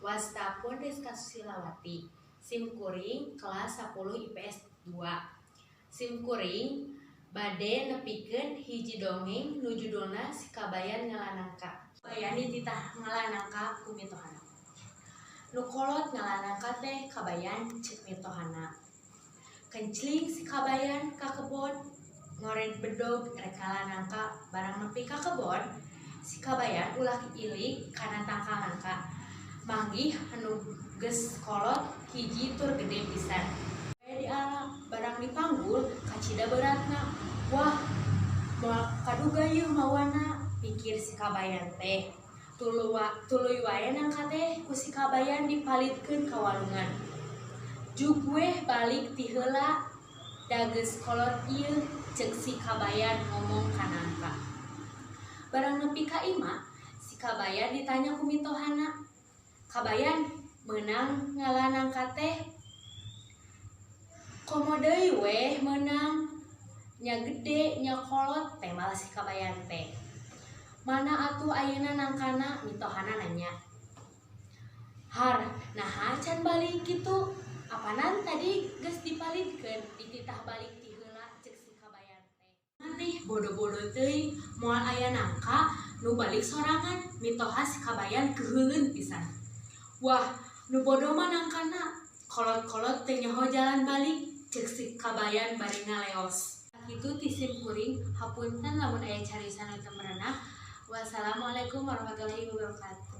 Wastapun Rizka Susilawati, SIM kuring kelas 10 IPS 2. SIM kuring bade nepikeun hiji dongeng nu judulna Si Kabayan Ngalanangka. Kabayan dititah ngalanangka ku mitohana. Nu kolot ngalanangka teh kabayan ceuk mitohana. Kencling si kabayan ka kebon, ngored bedog rek ngalanangka barang nepi ka kebon. Si kabayan ulah ilik kana tangkal nangka. Manggih anu geus kolot hiji tur gede pisan. Aya di alam barang dipanggul kacida beratna. Wah, moal kaduga yeuh mawana, pikir si kabayan teh. Tuluy wae nangka teh ku si kabayan dipalitkeun ka walungan. Jug weh balik ti heula da geus kolot ieu ceuk si kabayan ngomong ka nangka. Barang nepi ka imah, si kabayan ditanya ku mitohana. Kabayan meunang ngalanangka teh. Komo deui weh meunang nya gede nya kolot teh balas si kabayan teh. Mana atuh ayeuna nangkana? Mitohana nanya. Har, naha can balik kitu? Apanan tadi geus dipalitkeun dititah balik ti heula ceuk si kabayan teh. Maneh bodo-bodo teuing moal aya nangka nu balik sorangan mitoha si kabayan keuheuleuun pisan. Wah, nu bodo mah nangkana kolot-kolot teh nyaho jalan balik ceuk si kabayan bari ngaleos. Kitu ti SIM kuring, hapunten lamun aya carisan nu teu merenah. Wassalamualaikum warahmatullahi wabarakatuh.